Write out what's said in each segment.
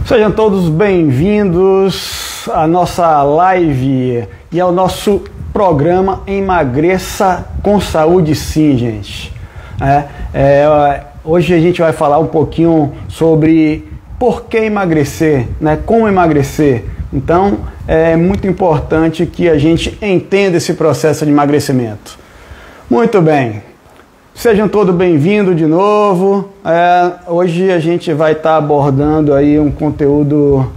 Sejam todos bem-vindos à nossa live e ao nosso programa Emagreça com Saúde Sim, gente. Hoje a gente vai falar um pouquinho sobre por que emagrecer, né? Como emagrecer. Então é muito importante que a gente entenda esse processo de emagrecimento. Muito bem. Sejam todos bem-vindos de novo. Hoje a gente vai estar abordando aí um conteúdo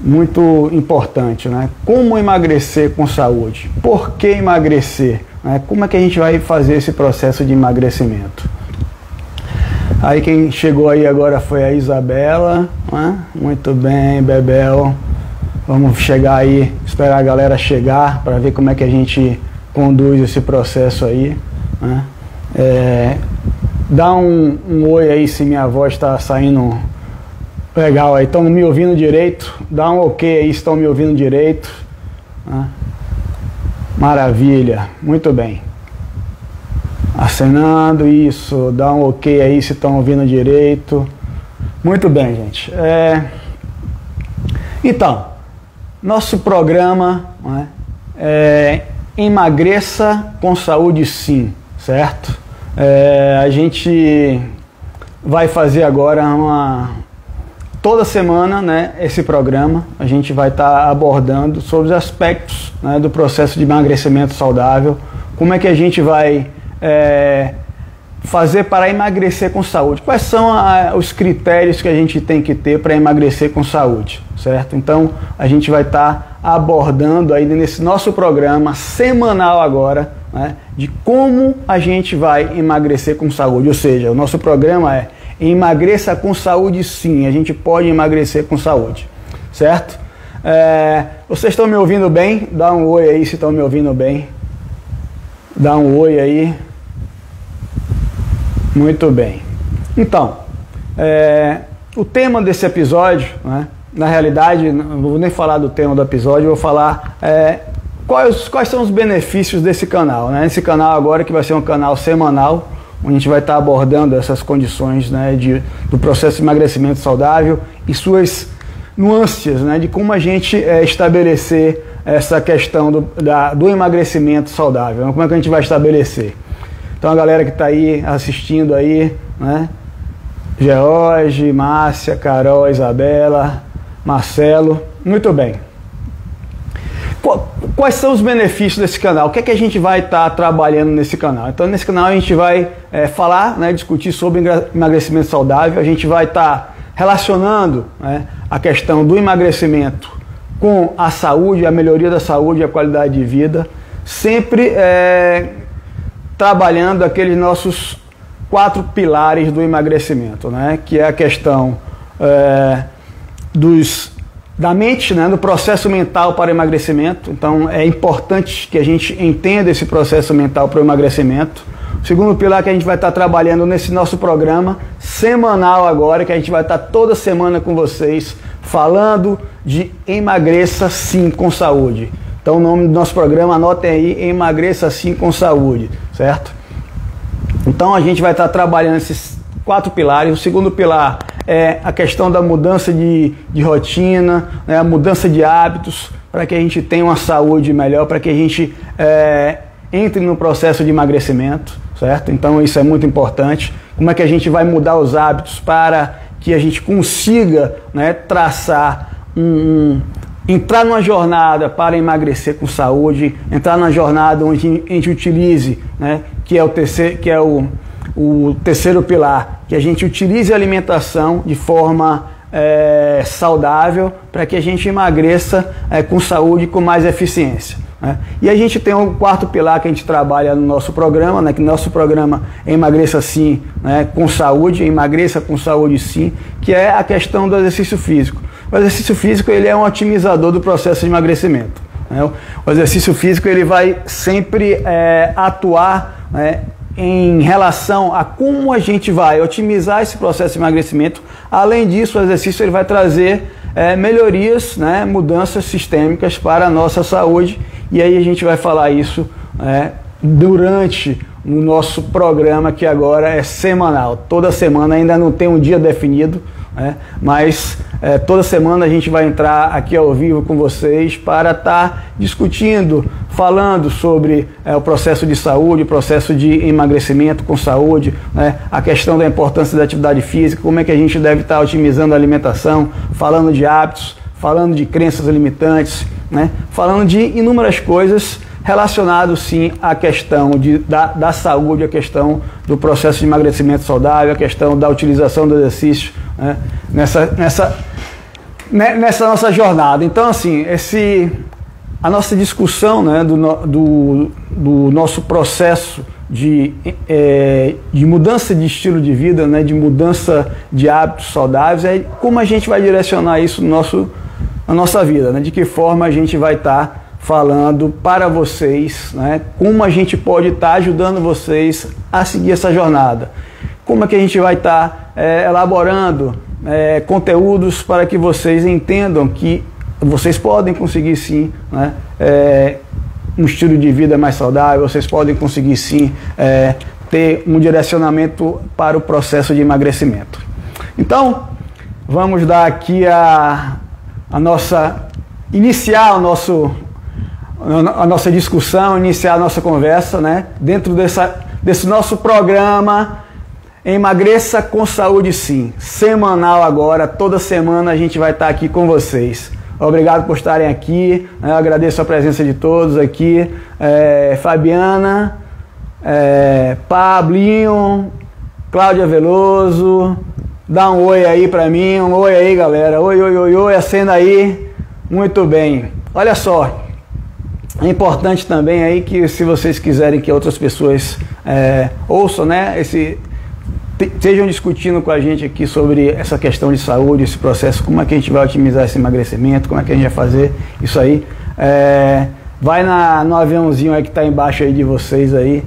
muito importante, né? Como emagrecer com saúde? Por que emagrecer? Como é que a gente vai fazer esse processo de emagrecimento? Aí quem chegou aí agora foi a Isabela, né? Muito bem, Bebel. Vamos chegar aí, esperar a galera chegar para ver como é que a gente conduz esse processo aí, né? Dá um oi aí se minha voz está saindo legal aí. Estão me ouvindo direito? Dá um ok aí se estão me ouvindo direito, né? Maravilha, muito bem. Acenando, isso, dá um ok aí se estão ouvindo direito. Muito bem, gente. Então, nosso programa, né, Emagreça com Saúde Sim, certo? A gente vai fazer agora toda semana, né, esse programa. A gente vai estar abordando sobre os aspectos, né, do processo de emagrecimento saudável. Como é que a gente vai fazer para emagrecer com saúde? Quais são os critérios que a gente tem que ter para emagrecer com saúde, certo? Então a gente vai estar abordando ainda nesse nosso programa semanal agora, né, de como a gente vai emagrecer com saúde. Ou seja, o nosso programa é Emagreça com Saúde Sim. A gente pode emagrecer com saúde, certo? Vocês estão me ouvindo bem? Dá um oi aí se estão me ouvindo bem. Dá um oi aí. Muito bem. Então, o tema desse episódio, né, na realidade, não vou nem falar do tema do episódio, eu vou falar quais são os benefícios desse canal, né? Esse canal agora que vai ser um canal semanal, onde a gente vai estar abordando essas condições, né, do processo de emagrecimento saudável e suas nuances, né, de como a gente estabelecer essa questão do emagrecimento saudável, né? Como é que a gente vai estabelecer? Então a galera que está aí assistindo aí, né, George, Márcia, Carol, Isabela, Marcelo, muito bem. Quais são os benefícios desse canal? O que é que a gente vai estar trabalhando nesse canal? Então nesse canal a gente vai falar, né, discutir sobre emagrecimento saudável. A gente vai estar relacionando, né, a questão do emagrecimento com a saúde, a melhoria da saúde e a qualidade de vida, sempre trabalhando aqueles nossos 4 pilares do emagrecimento, né, que é a questão da mente, né, do processo mental para o emagrecimento. Então é importante que a gente entenda esse processo mental para o emagrecimento. O segundo pilar que a gente vai estar trabalhando nesse nosso programa semanal agora, que a gente vai estar toda semana com vocês falando de Emagreça Sim com Saúde. Então o nome do nosso programa, anotem aí, Emagreça Sim com Saúde, certo? Então a gente vai estar trabalhando esses 4 pilares. O segundo pilar é a questão da mudança de rotina, né, a mudança de hábitos, para que a gente tenha uma saúde melhor, para que a gente entre no processo de emagrecimento, certo? Então isso é muito importante. Como é que a gente vai mudar os hábitos para que a gente consiga, né, traçar entrar numa jornada para emagrecer com saúde, entrar numa jornada onde a gente utilize, né, que é o terceiro pilar, que a gente utilize a alimentação de forma saudável para que a gente emagreça com saúde e com mais eficiência, né? E a gente tem um 4º pilar que a gente trabalha no nosso programa, né, que nosso programa é Emagreça Sim, né, com Saúde, Emagreça com Saúde Sim, que é a questão do exercício físico. O exercício físico ele é um otimizador do processo de emagrecimento, né? O exercício físico ele vai sempre atuar, né, em relação a como a gente vai otimizar esse processo de emagrecimento. Além disso, o exercício ele vai trazer melhorias, né, mudanças sistêmicas para a nossa saúde, e aí a gente vai falar isso durante o nosso programa, que agora é semanal. Toda semana, ainda não tem um dia definido, né? Mas toda semana a gente vai entrar aqui ao vivo com vocês para estar discutindo, falando sobre o processo de saúde, o processo de emagrecimento com saúde, né? A questão da importância da atividade física, como é que a gente deve estar otimizando a alimentação, falando de hábitos, falando de crenças limitantes, né? Falando de inúmeras coisas relacionado sim à questão da saúde, a questão do processo de emagrecimento saudável, a questão da utilização do exercício, né, nessa nossa jornada. Então, assim, a nossa discussão, né, do nosso processo de mudança de estilo de vida, né, de mudança de hábitos saudáveis, é como a gente vai direcionar isso na nossa vida, né, de que forma a gente vai estar falando para vocês, né, como a gente pode estar ajudando vocês a seguir essa jornada. Como é que a gente vai estar elaborando conteúdos para que vocês entendam que vocês podem conseguir sim, né, um estilo de vida mais saudável, vocês podem conseguir sim ter um direcionamento para o processo de emagrecimento. Então, vamos dar aqui iniciar a nossa discussão, iniciar a nossa conversa, né, dentro desse nosso programa Emagreça com Saúde Sim, semanal agora, toda semana a gente vai estar aqui com vocês. Obrigado por estarem aqui, eu agradeço a presença de todos aqui, Fabiana, Pablinho, Cláudia Veloso, dá um oi aí pra mim, um oi aí galera, oi, oi, oi, oi, acenda aí, muito bem. Olha só, é importante também aí que se vocês quiserem que outras pessoas ouçam, né, estejam discutindo com a gente aqui sobre essa questão de saúde, esse processo, como é que a gente vai otimizar esse emagrecimento, como é que a gente vai fazer isso aí, vai no aviãozinho aí que está embaixo aí de vocês aí,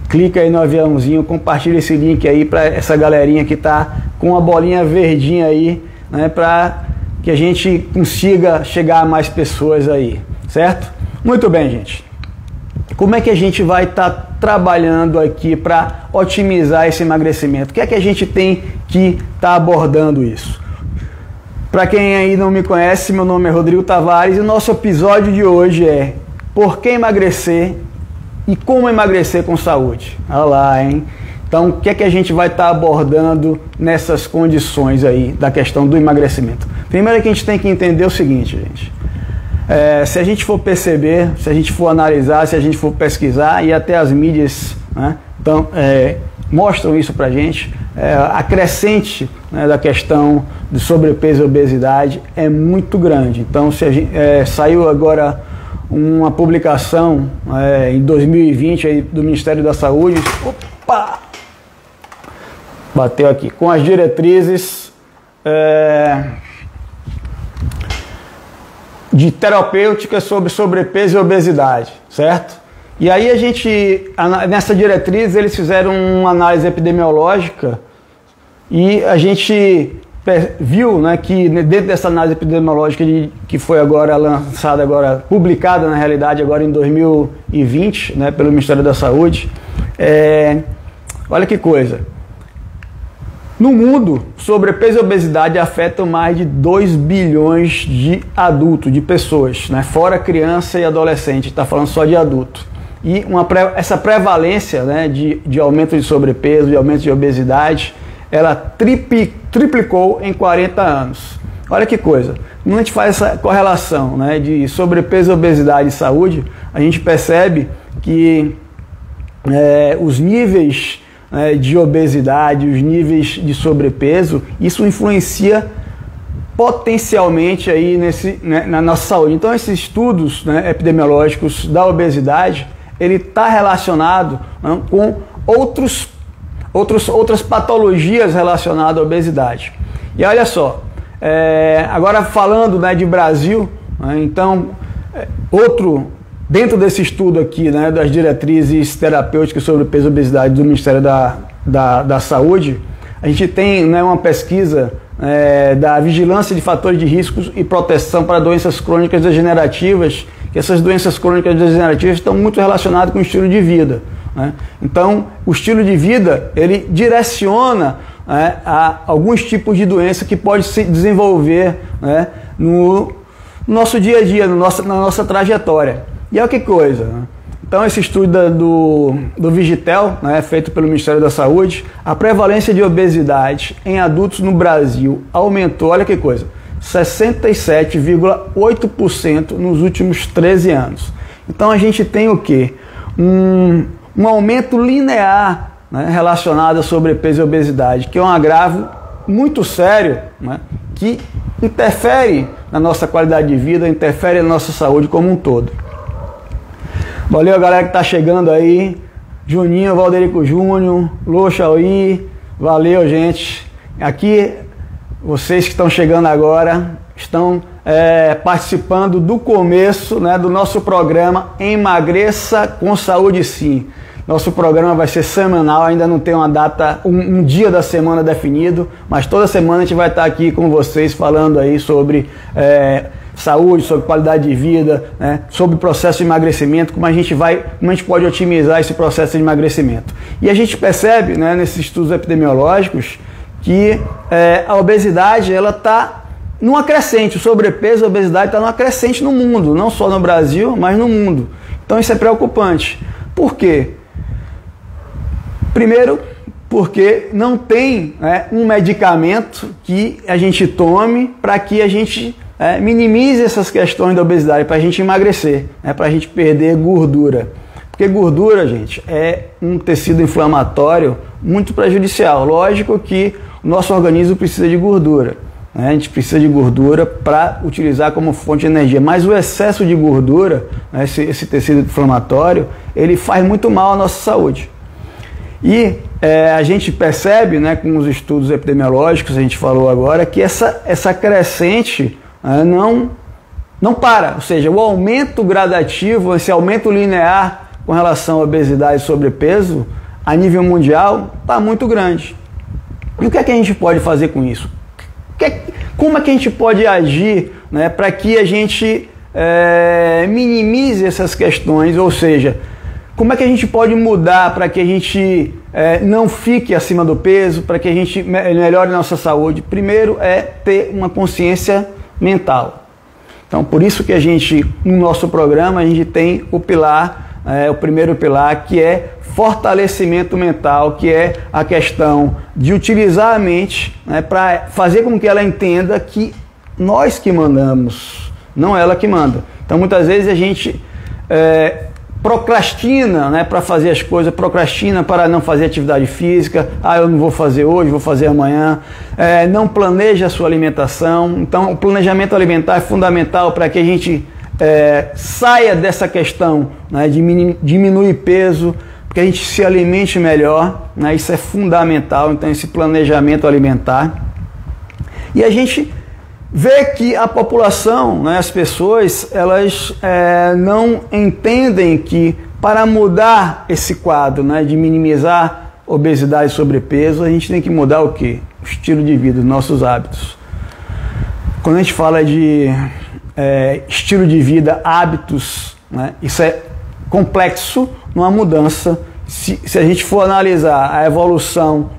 clica aí no aviãozinho, compartilha esse link aí para essa galerinha que está com a bolinha verdinha aí, né, para que a gente consiga chegar a mais pessoas aí, certo? Muito bem, gente. Como é que a gente vai estar trabalhando aqui para otimizar esse emagrecimento? O que é que a gente tem que estar abordando isso? Para quem aí não me conhece, meu nome é Rodrigo Tavares e o nosso episódio de hoje é Por que emagrecer e como emagrecer com saúde? Olha lá, hein? Então, o que é que a gente vai estar abordando nessas condições aí da questão do emagrecimento? Primeiro que a gente tem que entender o seguinte, gente. Se a gente for perceber, se a gente for analisar, se a gente for pesquisar, e até as mídias, né, então, mostram isso pra gente, a crescente, né, da questão de sobrepeso e obesidade é muito grande. Então, saiu agora uma publicação em 2020 aí, do Ministério da Saúde, opa! Bateu aqui, com as diretrizes de terapêutica sobre sobrepeso e obesidade, certo? E aí nessa diretriz, eles fizeram uma análise epidemiológica e a gente viu, né, que dentro dessa análise epidemiológica que foi agora lançada, publicada na realidade agora em 2020, né, pelo Ministério da Saúde, olha que coisa. No mundo, sobrepeso e obesidade afetam mais de 2 bilhões de adultos, de pessoas, né? Fora criança e adolescente, está falando só de adulto. E essa prevalência, né, de aumento de sobrepeso, de aumento de obesidade, ela triplicou em 40 anos. Olha que coisa. Quando a gente faz essa correlação, né, de sobrepeso, obesidade e saúde, a gente percebe que os níveis de obesidade, os níveis de sobrepeso, isso influencia potencialmente aí na nossa saúde. Então, esses estudos, né, epidemiológicos da obesidade, ele está relacionado, né, com outras patologias relacionadas à obesidade. E olha só, agora falando, né, de Brasil, né, então, dentro desse estudo aqui, né, das diretrizes terapêuticas sobre peso e obesidade do Ministério da Saúde, a gente tem, né, uma pesquisa da vigilância de fatores de riscos e proteção para doenças crônicas degenerativas, que essas doenças crônicas degenerativas estão muito relacionadas com o estilo de vida, né? Então, o estilo de vida, ele direciona, né, a alguns tipos de doença que pode se desenvolver, né, no nosso dia a dia, na nossa trajetória. E olha que coisa, né? Então esse estudo do Vigitel, né, feito pelo Ministério da Saúde, a prevalência de obesidade em adultos no Brasil aumentou, olha que coisa, 67,8% nos últimos 13 anos. Então a gente tem o quê? Um aumento linear, né, relacionado a sobrepeso e obesidade, que é um agravo muito sério, né, que interfere na nossa qualidade de vida, interfere na nossa saúde como um todo. Valeu, galera que está chegando aí. Juninho, Valderico Júnior, Lô Chauí, valeu, gente. Aqui, vocês que estão chegando agora, estão participando do começo, né, do nosso programa Emagreça com Saúde Sim. Nosso programa vai ser semanal, ainda não tem uma data, um dia da semana definido, mas toda semana a gente vai estar aqui com vocês falando aí sobre saúde, sobre qualidade de vida, né, sobre o processo de emagrecimento, como a gente pode otimizar esse processo de emagrecimento. E a gente percebe, né, nesses estudos epidemiológicos que a obesidade ela está numa crescente, o sobrepeso e a obesidade está numa crescente no mundo, não só no Brasil, mas no mundo. Então isso é preocupante. Por quê? Primeiro, porque não tem, né, um medicamento que a gente tome para que a gente minimize essas questões da obesidade, para a gente emagrecer, né, para a gente perder gordura. Porque gordura, gente, é um tecido inflamatório muito prejudicial. Lógico que o nosso organismo precisa de gordura, né, a gente precisa de gordura para utilizar como fonte de energia, mas o excesso de gordura, né, esse tecido inflamatório, ele faz muito mal à nossa saúde. E a gente percebe, né, com os estudos epidemiológicos, a gente falou agora, que essa crescente não para, ou seja, o aumento gradativo, esse aumento linear com relação à obesidade e sobrepeso a nível mundial está muito grande. E o que é que a gente pode fazer com isso? Como é que a gente pode agir, né, para que a gente minimize essas questões, ou seja, como é que a gente pode mudar para que a gente não fique acima do peso, para que a gente melhore a nossa saúde? Primeiro é ter uma consciência mental. Então, por isso que a gente, no nosso programa, a gente tem o pilar, o primeiro pilar, que é fortalecimento mental, que é a questão de utilizar a mente, né, para fazer com que ela entenda que nós que mandamos, não ela que manda. Então, muitas vezes a gente procrastina, né, para fazer as coisas, procrastina para não fazer atividade física, eu não vou fazer hoje, vou fazer amanhã, não planeja a sua alimentação. Então o planejamento alimentar é fundamental para que a gente saia dessa questão, né, de diminuir peso, porque a gente se alimente melhor, né, isso é fundamental, então esse planejamento alimentar. E a gente vê que a população, né, as pessoas, elas não entendem que para mudar esse quadro, né, de minimizar obesidade e sobrepeso, a gente tem que mudar o quê? O estilo de vida, os nossos hábitos. Quando a gente fala de estilo de vida, hábitos, né, isso é complexo numa mudança. Se a gente for analisar a evolução,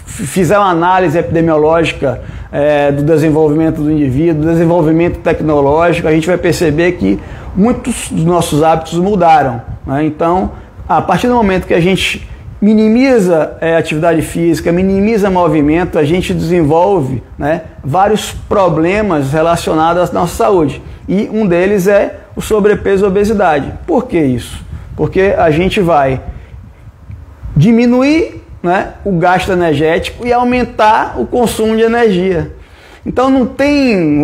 fizer uma análise epidemiológica do desenvolvimento do indivíduo, do desenvolvimento tecnológico, a gente vai perceber que muitos dos nossos hábitos mudaram, né? Então, a partir do momento que a gente minimiza atividade física, minimiza movimento, a gente desenvolve, né, vários problemas relacionados à nossa saúde. E um deles é o sobrepeso e obesidade. Por que isso? Porque a gente vai diminuir, né, o gasto energético e aumentar o consumo de energia. Então não tem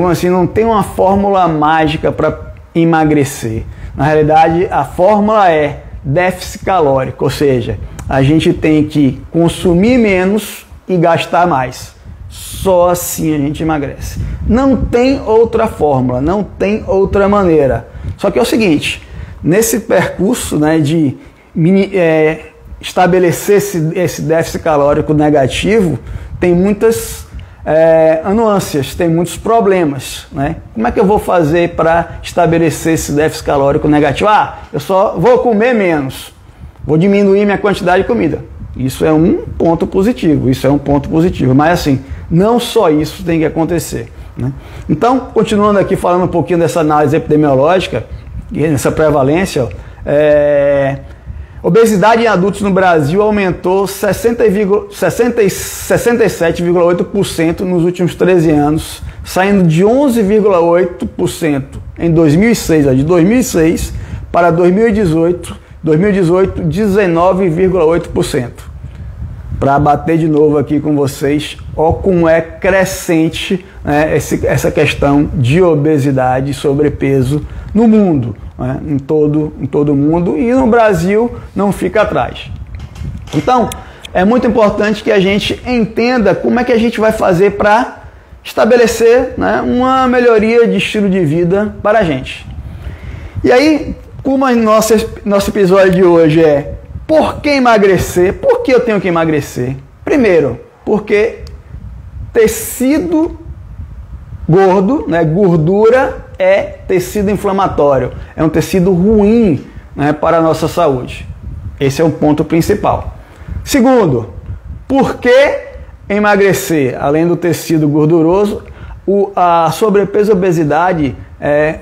uma fórmula mágica para emagrecer. Na realidade, a fórmula é déficit calórico, ou seja, a gente tem que consumir menos e gastar mais. Só assim a gente emagrece. Não tem outra fórmula, não tem outra maneira. Só que é o seguinte, nesse percurso, né, de estabelecer esse déficit calórico negativo, tem muitas nuances, tem muitos problemas, né? Como é que eu vou fazer para estabelecer esse déficit calórico negativo? Eu só vou comer menos, vou diminuir minha quantidade de comida. Isso é um ponto positivo, isso é um ponto positivo. Mas assim, não só isso tem que acontecer, né? Então, continuando aqui falando um pouquinho dessa análise epidemiológica, e nessa prevalência, obesidade em adultos no Brasil aumentou 67,8% nos últimos 13 anos, saindo de 11,8% em 2006, de 2006 para 2018, 19,8%. Para bater de novo aqui com vocês, ó como é crescente, né, essa questão de obesidade e sobrepeso no mundo, né, em todo o mundo, e no Brasil não fica atrás. Então, é muito importante que a gente entenda como é que a gente vai fazer para estabelecer, né, uma melhoria de estilo de vida para a gente. E aí, como nosso episódio de hoje é por que emagrecer? Por que eu tenho que emagrecer? Primeiro, porque tecido gordo, né, gordura é tecido inflamatório, é um tecido ruim, né, para a nossa saúde. Esse é um ponto principal. Segundo, por que emagrecer? Além do tecido gorduroso, a sobrepeso e obesidade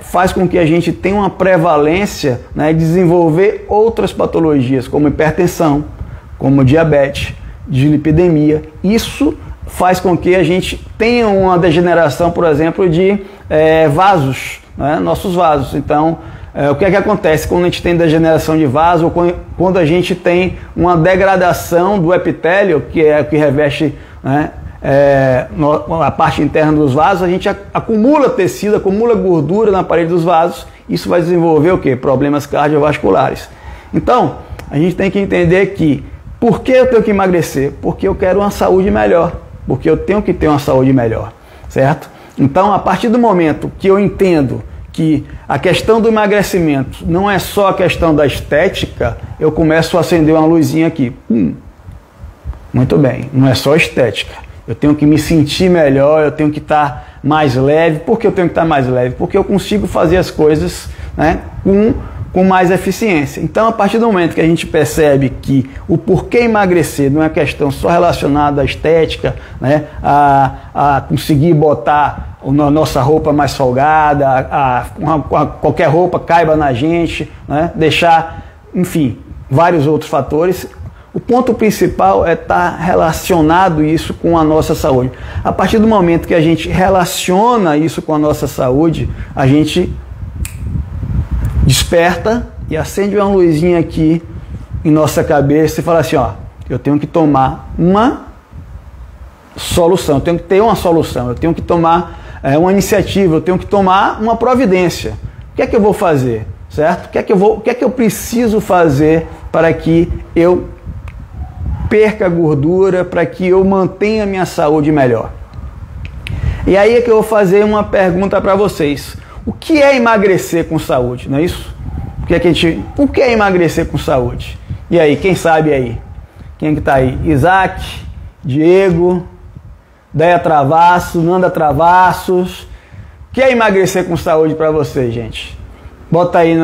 faz com que a gente tenha uma prevalência, né, de desenvolver outras patologias, como hipertensão, como diabetes, dislipidemia. Isso faz com que a gente tenha uma degeneração, por exemplo, de vasos, né, nossos vasos. Então, o que é que acontece quando a gente tem degeneração de vaso, ou quando a gente tem uma degradação do epitélio, que é o que reveste, né, a parte interna dos vasos, a gente acumula tecido, acumula gordura na parede dos vasos. Isso vai desenvolver o quê? Problemas cardiovasculares. Então, a gente tem que entender que, por que eu tenho que emagrecer? Porque eu quero uma saúde melhor, porque eu tenho que ter uma saúde melhor, certo? Então, a partir do momento que eu entendo que a questão do emagrecimento não é só a questão da estética, eu começo a acender uma luzinha aqui. Muito bem, não é só estética. Eu tenho que me sentir melhor, eu tenho que estar mais leve. Por que eu tenho que estar mais leve? Porque eu consigo fazer as coisas, né, com mais eficiência. Então, a partir do momento que a gente percebe que o porquê emagrecer não é questão só relacionada à estética, né, a conseguir botar a nossa roupa mais folgada, qualquer roupa caiba na gente, né, deixar, enfim, vários outros fatores. O ponto principal é estar relacionado isso com a nossa saúde. A partir do momento que a gente relaciona isso com a nossa saúde, a gente desperta e acende uma luzinha aqui em nossa cabeça e fala assim, ó, eu tenho que tomar uma solução, eu tenho que ter uma solução, eu tenho que tomar uma iniciativa, eu tenho que tomar uma providência. O que é que eu vou fazer, certo? O que é que eu preciso fazer para que eu perca gordura, para que eu mantenha a minha saúde melhor? E aí é que eu vou fazer uma pergunta para vocês. O que é emagrecer com saúde, não é isso? O que é emagrecer com saúde? E aí, quem sabe aí? Quem é que tá aí? Isaac, Diego, Deia Travassos, Nanda Travassos. O que é emagrecer com saúde para vocês, gente? Bota aí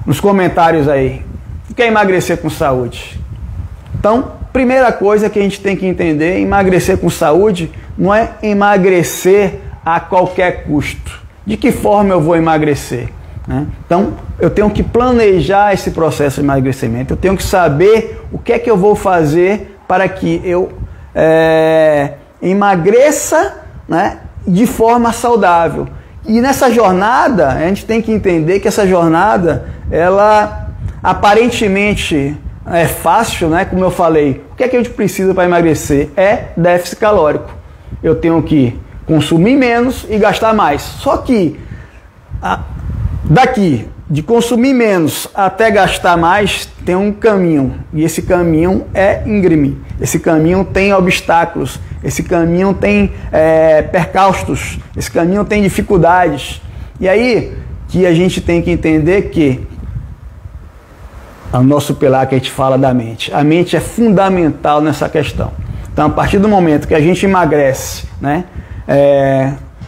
nos comentários aí. O que é emagrecer com saúde? Então, primeira coisa que a gente tem que entender, emagrecer com saúde não é emagrecer a qualquer custo. De que forma eu vou emagrecer, né? Então, eu tenho que planejar esse processo de emagrecimento, eu tenho que saber o que é que eu vou fazer para que eu emagreça, né, de forma saudável. E nessa jornada, a gente tem que entender que essa jornada, ela aparentemente é fácil, né? Como eu falei, o que é que a gente precisa para emagrecer? É déficit calórico. Eu tenho que consumir menos e gastar mais. Só que daqui, de consumir menos até gastar mais, tem um caminho. E esse caminho é íngreme. Esse caminho tem obstáculos. Esse caminho tem percalços. Esse caminho tem dificuldades. E aí que a gente tem que entender que o nosso pilar que a gente fala da mente. A mente é fundamental nessa questão. Então, a partir do momento que a gente emagrece, né?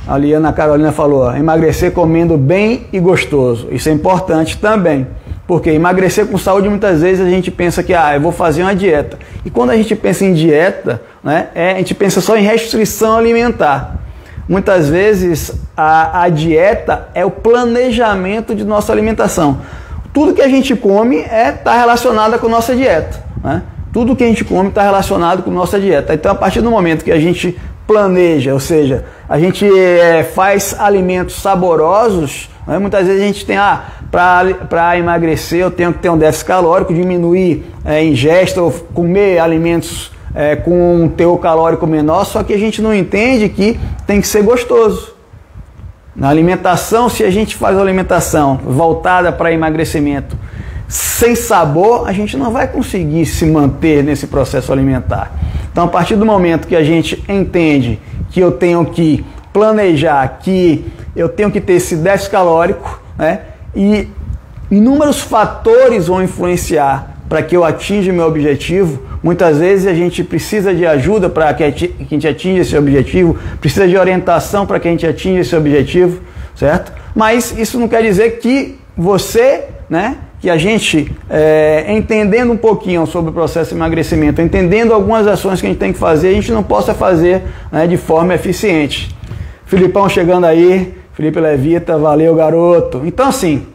Ali a Ana Carolina falou, emagrecer comendo bem e gostoso. Isso é importante também. Porque emagrecer com saúde, muitas vezes a gente pensa que eu vou fazer uma dieta. E quando a gente pensa em dieta, né, a gente pensa só em restrição alimentar. Muitas vezes a dieta é o planejamento de nossa alimentação. Tudo que a gente come está relacionado com a nossa dieta, né? Tudo que a gente come está relacionado com a nossa dieta. Então, a partir do momento que a gente planeja, ou seja, a gente faz alimentos saborosos, né? Muitas vezes a gente tem, para emagrecer eu tenho que ter um déficit calórico, diminuir a ingesta, ou comer alimentos com um teor calórico menor, só que a gente não entende que tem que ser gostoso. Na alimentação, se a gente faz uma alimentação voltada para emagrecimento sem sabor, a gente não vai conseguir se manter nesse processo alimentar. Então, a partir do momento que a gente entende que eu tenho que planejar, que eu tenho que ter esse déficit calórico, né, e inúmeros fatores vão influenciar para que eu atinja o meu objetivo. Muitas vezes a gente precisa de ajuda para que a gente atinja esse objetivo, precisa de orientação para que a gente atinja esse objetivo, certo? Mas isso não quer dizer que você, né, que a gente, entendendo um pouquinho sobre o processo de emagrecimento, entendendo algumas ações que a gente tem que fazer, a gente não possa fazer, né, de forma eficiente. Filipão chegando aí, Felipe Levita, valeu garoto. Então assim,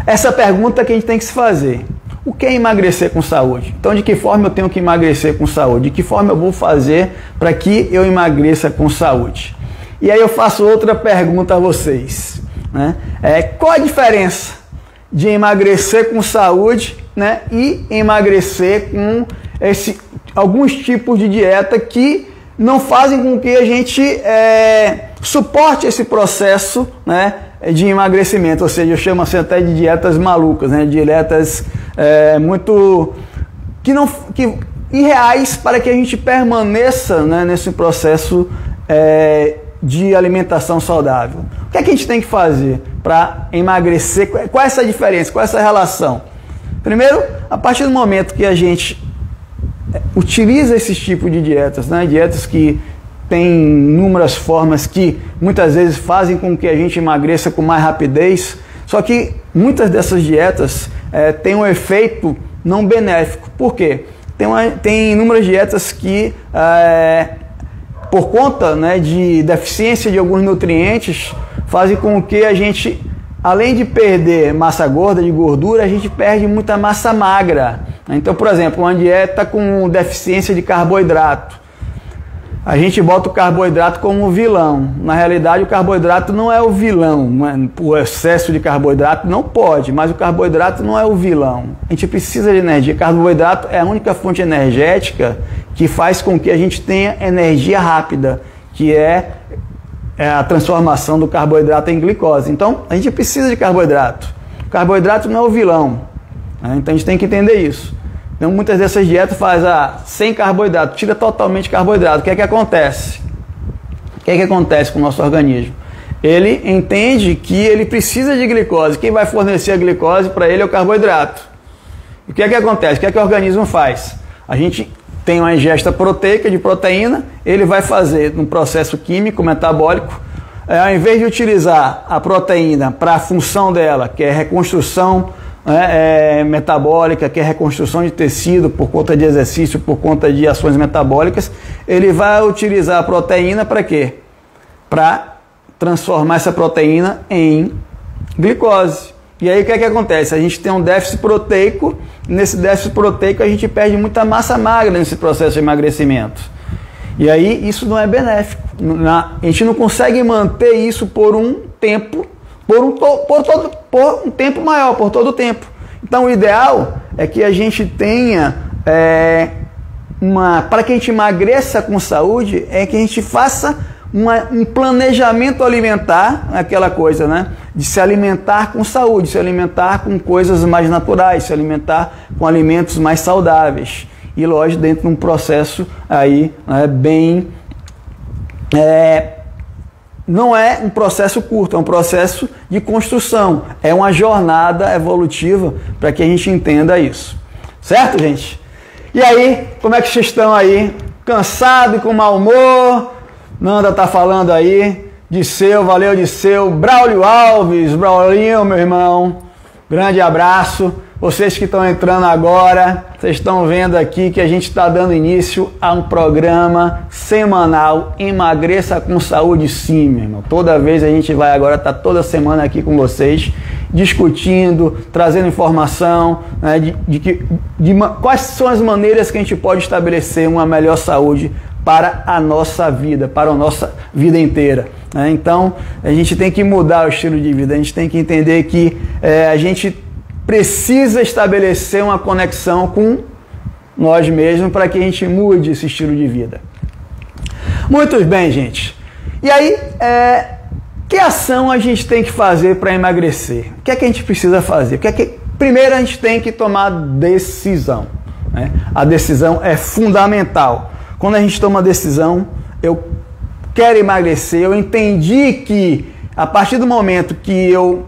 essa pergunta que a gente tem que se fazer: o que é emagrecer com saúde? Então, de que forma eu tenho que emagrecer com saúde? De que forma eu vou fazer para que eu emagreça com saúde? E aí eu faço outra pergunta a vocês, né? Qual a diferença de emagrecer com saúde, né, e emagrecer com alguns tipos de dieta que não fazem com que a gente suporte esse processo, né, de emagrecimento? Ou seja, eu chamo assim até de dietas malucas, né, dietas muito irreais para que a gente permaneça, né, nesse processo de alimentação saudável. O que é que a gente tem que fazer para emagrecer? Qual é essa diferença? Qual é essa relação? Primeiro, a partir do momento que a gente utiliza esses tipos de dietas, né, dietas que têm inúmeras formas que muitas vezes fazem com que a gente emagreça com mais rapidez, só que muitas dessas dietas têm um efeito não benéfico. Por quê? Tem inúmeras dietas que, por conta, né, de deficiência de alguns nutrientes, fazem com que a gente, além de perder massa gorda, de gordura, a gente perde muita massa magra. Então, por exemplo, uma dieta com deficiência de carboidrato, a gente bota o carboidrato como vilão. Na realidade, o carboidrato não é o vilão. O excesso de carboidrato não pode, mas o carboidrato não é o vilão. A gente precisa de energia. Carboidrato é a única fonte energética que faz com que a gente tenha energia rápida, que é a transformação do carboidrato em glicose. Então, a gente precisa de carboidrato. O carboidrato não é o vilão, né? Então, a gente tem que entender isso. Então, muitas dessas dietas faz sem carboidrato, tira totalmente carboidrato. O que é que acontece? O que é que acontece com o nosso organismo? Ele entende que ele precisa de glicose. Quem vai fornecer a glicose para ele é o carboidrato. E o que é que acontece? O que é que o organismo faz? A gente tem uma ingesta proteica de proteína, ele vai fazer um processo químico metabólico, ao invés de utilizar a proteína para a função dela, que é reconstrução metabólica, que é reconstrução de tecido por conta de exercício, por conta de ações metabólicas, ele vai utilizar a proteína para quê? Para transformar essa proteína em glicose. E aí o que é que acontece? A gente tem um déficit proteico, nesse déficit proteico a gente perde muita massa magra nesse processo de emagrecimento. E aí isso não é benéfico. A gente não consegue manter isso por um tempo, por um tempo maior, por todo o tempo. Então o ideal é que a gente tenha, para que a gente emagreça com saúde, é que a gente faça um planejamento alimentar, aquela coisa, né, de se alimentar com saúde, se alimentar com coisas mais naturais, se alimentar com alimentos mais saudáveis. E lógico, dentro de um processo aí, bem... não é um processo curto, é um processo de construção. É uma jornada evolutiva para que a gente entenda isso. Certo, gente? E aí, como é que vocês estão aí? Cansado e com mau humor? Nanda tá falando aí. Disseu, valeu Disseu. Braulio Alves, Braulinho, meu irmão. grande abraço. Vocês que estão entrando agora, vocês estão vendo aqui que a gente está dando início a um programa semanal, Emagreça com Saúde sim, meu irmão. Toda vez a gente vai agora estar toda semana aqui com vocês, discutindo, trazendo informação, né, quais são as maneiras que a gente pode estabelecer uma melhor saúde para a nossa vida, para a nossa vida inteira. Né? Então, a gente tem que mudar o estilo de vida, a gente tem que entender que a gente precisa estabelecer uma conexão com nós mesmos para que a gente mude esse estilo de vida. Muito bem, gente. E aí, que ação a gente tem que fazer para emagrecer? O que é que a gente precisa fazer? Primeiro, a gente tem que tomar decisão. Né? A decisão é fundamental. Quando a gente toma a decisão, eu quero emagrecer, eu entendi que a partir do momento que eu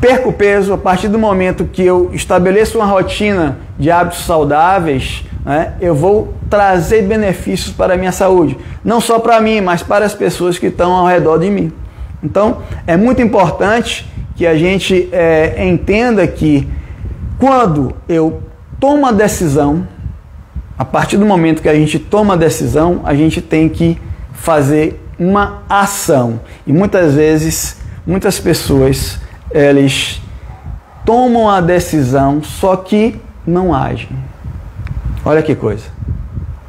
perco peso, a partir do momento que eu estabeleço uma rotina de hábitos saudáveis, né, eu vou trazer benefícios para a minha saúde. Não só para mim, mas para as pessoas que estão ao redor de mim. Então, é muito importante que a gente entenda que quando eu tomo a decisão, a partir do momento que a gente toma a decisão, a gente tem que fazer uma ação. E muitas vezes, muitas pessoas, eles tomam a decisão, só que não agem. Olha que coisa.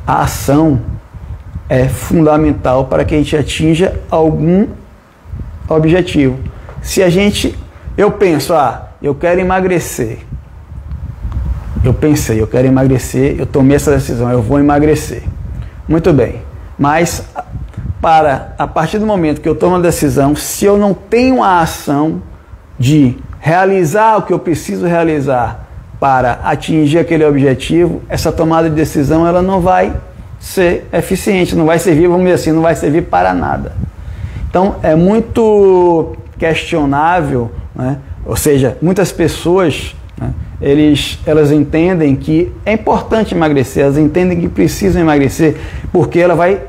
A ação é fundamental para que a gente atinja algum objetivo. Se eu penso, eu quero emagrecer. Eu quero emagrecer, eu tomei essa decisão, eu vou emagrecer. Muito bem. Mas a partir do momento que eu tomo a decisão, se eu não tenho a ação de realizar o que eu preciso realizar para atingir aquele objetivo, essa tomada de decisão ela não vai ser eficiente, não vai servir, vamos dizer assim, não vai servir para nada. Então é muito questionável, né? Ou seja, muitas pessoas, né, elas entendem que é importante emagrecer, elas entendem que precisam emagrecer porque ela vai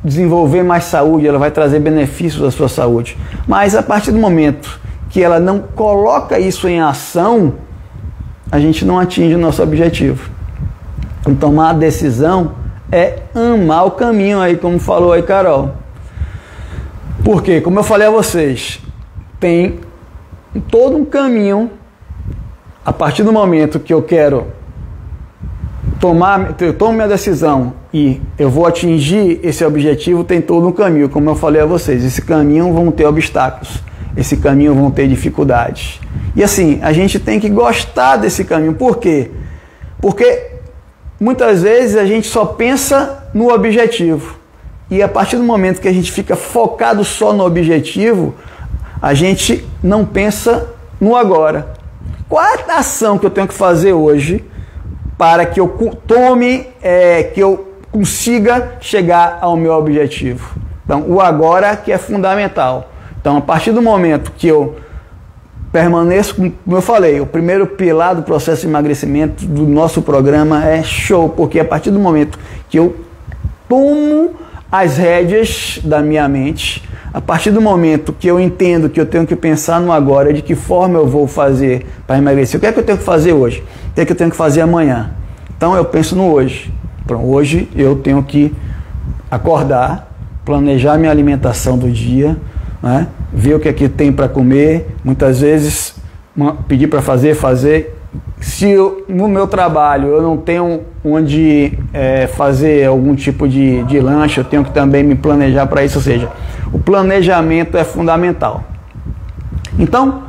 desenvolver mais saúde, ela vai trazer benefícios à sua saúde. Mas a partir do momento que ela não coloca isso em ação, a gente não atinge o nosso objetivo. Então, tomar a decisão é amar o caminho aí, como falou aí Carol. Porque, como eu falei a vocês, tem todo um caminho. A partir do momento que eu tomo minha decisão e eu vou atingir esse objetivo, tem todo um caminho, como eu falei a vocês. Esse caminho vão ter obstáculos, esse caminho vão ter dificuldades. E assim, a gente tem que gostar desse caminho. Por quê? Porque muitas vezes a gente só pensa no objetivo. E a partir do momento que a gente fica focado só no objetivo, a gente não pensa no agora. Qual é a ação que eu tenho que fazer hoje para que eu que eu consiga chegar ao meu objetivo? Então, o agora que é fundamental. Então, a partir do momento que eu permaneço, como eu falei, o primeiro pilar do processo de emagrecimento do nosso programa é show, porque a partir do momento que eu tomo as rédeas da minha mente, a partir do momento que eu entendo que eu tenho que pensar no agora, de que forma eu vou fazer para emagrecer, o que é que eu tenho que fazer hoje? O que é que eu tenho que fazer amanhã? Então eu penso no hoje. Então, hoje eu tenho que acordar, planejar minha alimentação do dia, né? Ver o que é que tem para comer, muitas vezes pedir para fazer. Se no meu trabalho eu não tenho onde fazer algum tipo de lanche, eu tenho que também me planejar para isso, ou seja, o planejamento é fundamental. Então,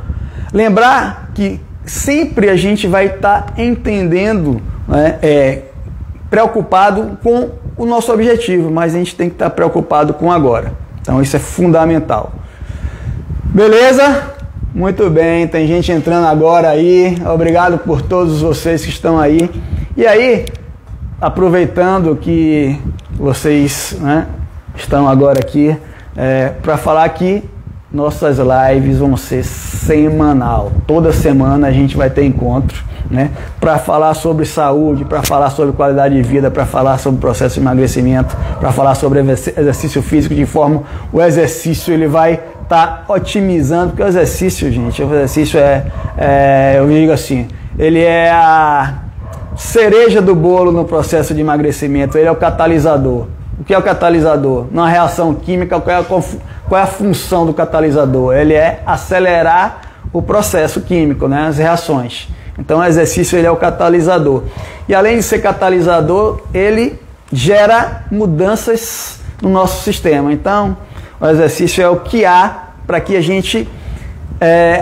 lembrar que sempre a gente vai estar entendendo, né, preocupado com o nosso objetivo, mas a gente tem que estar preocupado com agora. Então isso é fundamental. Beleza? Muito bem, tem gente entrando agora aí. Obrigado por todos vocês que estão aí. E aí, aproveitando que vocês, né, estão agora aqui, para falar que nossas lives vão ser semanal. Toda semana a gente vai ter encontro, né, para falar sobre saúde, para falar sobre qualidade de vida, para falar sobre processo de emagrecimento, para falar sobre exercício físico, de forma o exercício ele vai tá otimizando, porque o exercício, gente, o exercício eu digo assim, ele é a cereja do bolo no processo de emagrecimento, ele é o catalisador. O que é o catalisador? Numa reação química, qual é a função do catalisador? Ele é acelerar o processo químico, né, as reações. Então o exercício ele é o catalisador. E além de ser catalisador, ele gera mudanças no nosso sistema. Então o exercício é o que há para que a gente,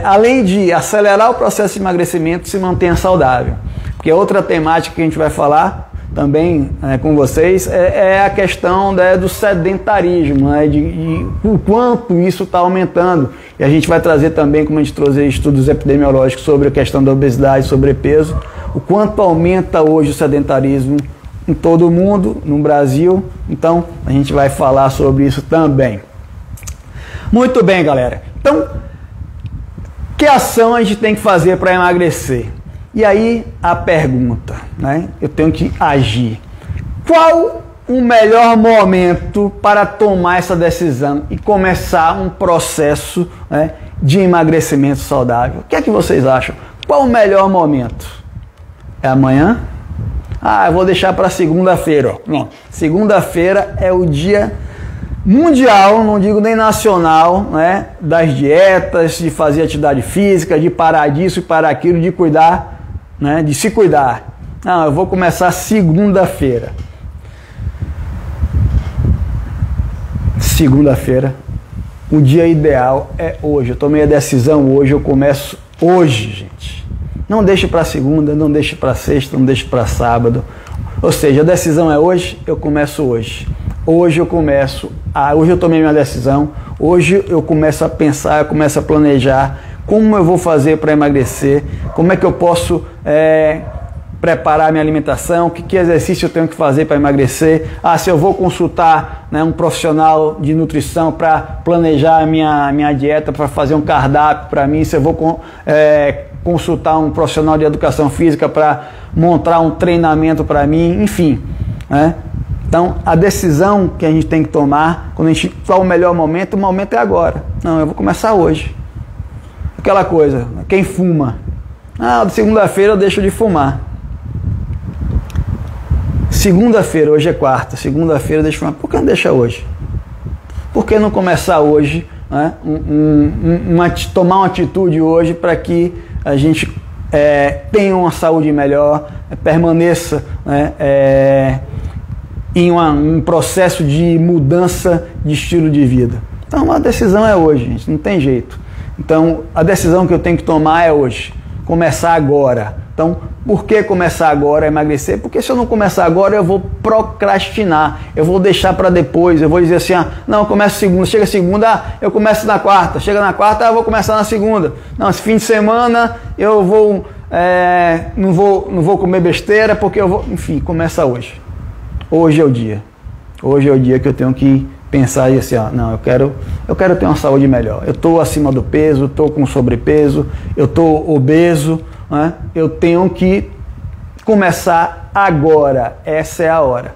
além de acelerar o processo de emagrecimento, se mantenha saudável. Porque outra temática que a gente vai falar também com vocês é a questão do sedentarismo, né, de o quanto isso está aumentando. E a gente vai trazer também, como a gente trouxe estudos epidemiológicos sobre a questão da obesidade e sobrepeso, o quanto aumenta hoje o sedentarismo em todo o mundo, no Brasil. Então a gente vai falar sobre isso também. Muito bem, galera. Então, que ação a gente tem que fazer para emagrecer? E aí a pergunta, né? Eu tenho que agir. Qual o melhor momento para tomar essa decisão e começar um processo, né, de emagrecimento saudável? O que é que vocês acham? Qual o melhor momento? É amanhã? Eu vou deixar para segunda-feira. Segunda-feira é o dia mundial, não digo nem nacional, né, das dietas, de fazer atividade física, de parar disso e parar aquilo, de cuidar, né, de se cuidar. Não, eu vou começar segunda-feira. Segunda-feira, o dia ideal é hoje. Eu tomei a decisão hoje, eu começo hoje, gente. Não deixe para segunda, não deixe para sexta, não deixe para sábado. Ou seja, a decisão é hoje, eu começo hoje. Hoje eu começo, hoje eu tomei minha decisão, hoje eu começo a pensar, eu começo a planejar como eu vou fazer para emagrecer, como é que eu posso preparar minha alimentação, que exercício eu tenho que fazer para emagrecer, se eu vou consultar, né, um profissional de nutrição para planejar a minha dieta, para fazer um cardápio para mim, se eu vou consultar um profissional de educação física para montar um treinamento para mim, enfim, né? Então, a decisão que a gente tem que tomar, qual o melhor momento? O momento é agora. Não, eu vou começar hoje. Aquela coisa, quem fuma? Segunda-feira eu deixo de fumar. Segunda-feira, hoje é quarta, segunda-feira eu deixo de fumar. Por que não deixa hoje? Por que não começar hoje, né, tomar uma atitude hoje para que a gente tenha uma saúde melhor, permaneça, né, em um processo de mudança de estilo de vida? Então a decisão é hoje, gente, não tem jeito. Então a decisão que eu tenho que tomar é hoje, começar agora. Então por que começar agora a emagrecer? Porque se eu não começar agora eu vou procrastinar, eu vou deixar para depois, eu vou dizer assim, não, eu começo segunda, chega segunda, eu começo na quarta, chega na quarta, eu vou começar na segunda. Não, esse fim de semana eu vou, não vou comer besteira porque eu vou, enfim, começa hoje. Hoje é o dia. Hoje é o dia que eu tenho que pensar e assim, não, eu quero ter uma saúde melhor. Eu estou acima do peso, estou com sobrepeso, eu estou obeso, né? Eu tenho que começar agora. Essa é a hora.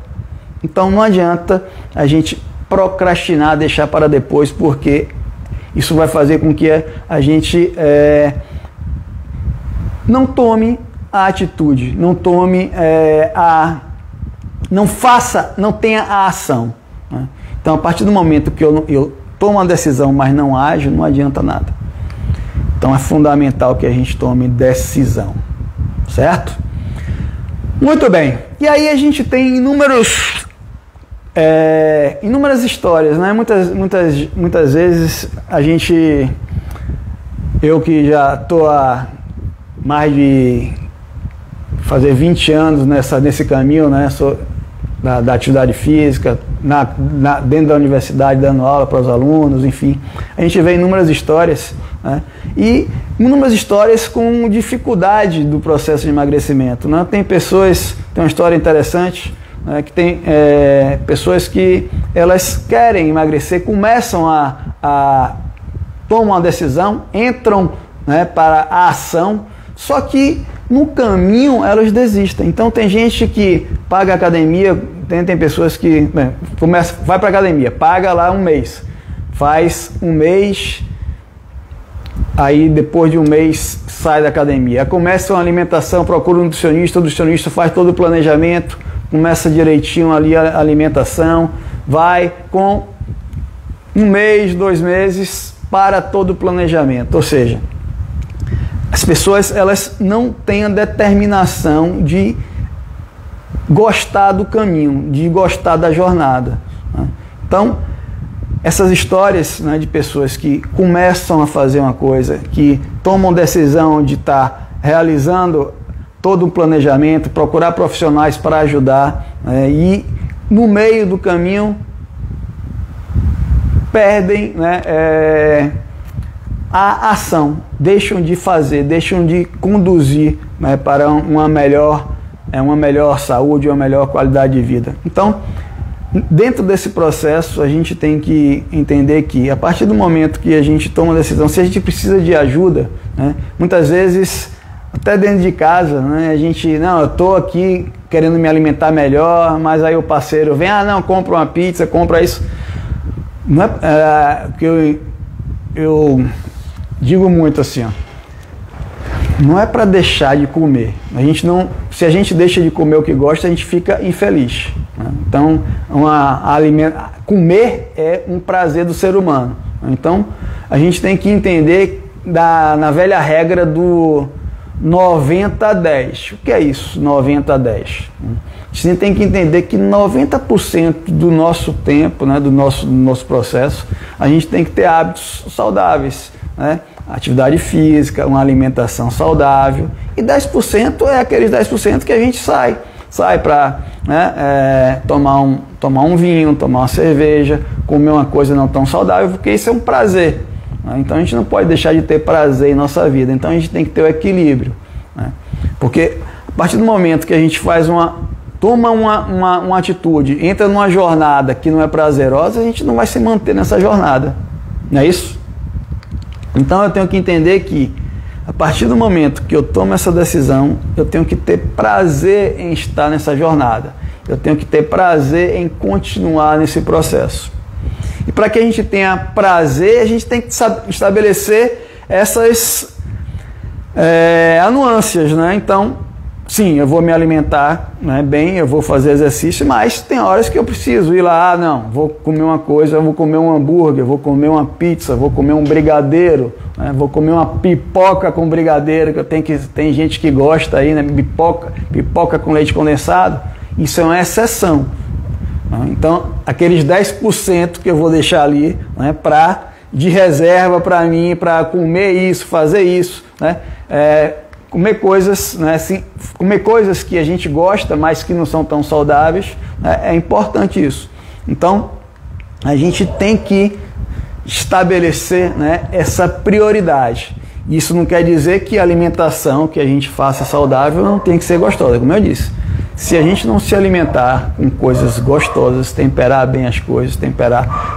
Então não adianta a gente procrastinar, deixar para depois, porque isso vai fazer com que a gente não tome a atitude, não tome não tenha a ação, né? Então, a partir do momento que eu tomo uma decisão, mas não ajo, não adianta nada. Então, é fundamental que a gente tome decisão, certo? Muito bem. E aí a gente tem inúmeras histórias, né? Muitas vezes eu que já estou há mais de fazer 20 anos nesse caminho, né? Da atividade física, dentro da universidade, dando aula para os alunos, enfim. A gente vê inúmeras histórias, né? E inúmeras histórias com dificuldade do processo de emagrecimento, né? Tem uma história interessante, né, que tem pessoas que elas querem emagrecer, começam tomam uma decisão, entram, né, para a ação, só que no caminho elas desistem. Então tem gente que paga academia, tem pessoas que vai para academia, paga lá um mês, faz um mês, aí depois de um mês sai da academia. Começa uma alimentação, procura um nutricionista, o nutricionista faz todo o planejamento, começa direitinho ali a alimentação, vai com um mês, 2 meses, para todo o planejamento. Ou seja, as pessoas elas não têm a determinação de gostar do caminho, de gostar da jornada, né? Então, essas histórias, né, de pessoas que começam a fazer uma coisa, que tomam decisão de estar realizando todo um planejamento, procurar profissionais para ajudar, né, e no meio do caminho perdem, né, a ação, deixam de fazer, deixam de conduzir, né, para uma melhor saúde, uma melhor qualidade de vida. Então, dentro desse processo, a gente tem que entender que, a partir do momento que a gente toma a decisão, se a gente precisa de ajuda, né, muitas vezes, até dentro de casa, né, a gente, não, eu estou aqui querendo me alimentar melhor, mas aí o parceiro vem, não, compra uma pizza, compra isso. Não é que eu digo muito assim, ó, não é para deixar de comer. Se a gente deixa de comer o que gosta, a gente fica infeliz, né? Então, comer é um prazer do ser humano. Então, a gente tem que entender na velha regra do 90-10. O que é isso, 90-10? A gente tem que entender que 90% do nosso tempo, né, do nosso processo, a gente tem que ter hábitos saudáveis, né? Atividade física, uma alimentação saudável, e 10% é aqueles 10% que a gente sai para, né, tomar um vinho, tomar uma cerveja, comer uma coisa não tão saudável, porque isso é um prazer, né? Então a gente não pode deixar de ter prazer em nossa vida, então a gente tem que ter o equilíbrio, né? Porque a partir do momento que a gente toma uma atitude, entra numa jornada que não é prazerosa, a gente não vai se manter nessa jornada, não é isso? Então eu tenho que entender que, a partir do momento que eu tomo essa decisão, eu tenho que ter prazer em estar nessa jornada. Eu tenho que ter prazer em continuar nesse processo. E para que a gente tenha prazer, a gente tem que estabelecer essas anuâncias, né? Então, sim, eu vou me alimentar, né, bem, eu vou fazer exercício, mas tem horas que eu preciso ir lá, não, vou comer uma coisa, eu vou comer um hambúrguer, vou comer uma pizza, vou comer um brigadeiro, né, vou comer uma pipoca com brigadeiro, que tem gente que gosta aí, né, pipoca com leite condensado, isso é uma exceção, né? Então, aqueles 10% que eu vou deixar ali, né, de reserva para mim, para comer isso, fazer isso, né, comer coisas, né, assim, comer coisas que a gente gosta, mas que não são tão saudáveis, né, é importante isso. Então, a gente tem que estabelecer, né, essa prioridade. Isso não quer dizer que a alimentação que a gente faça saudável não tem que ser gostosa, como eu disse. Se a gente não se alimentar com coisas gostosas, temperar bem as coisas,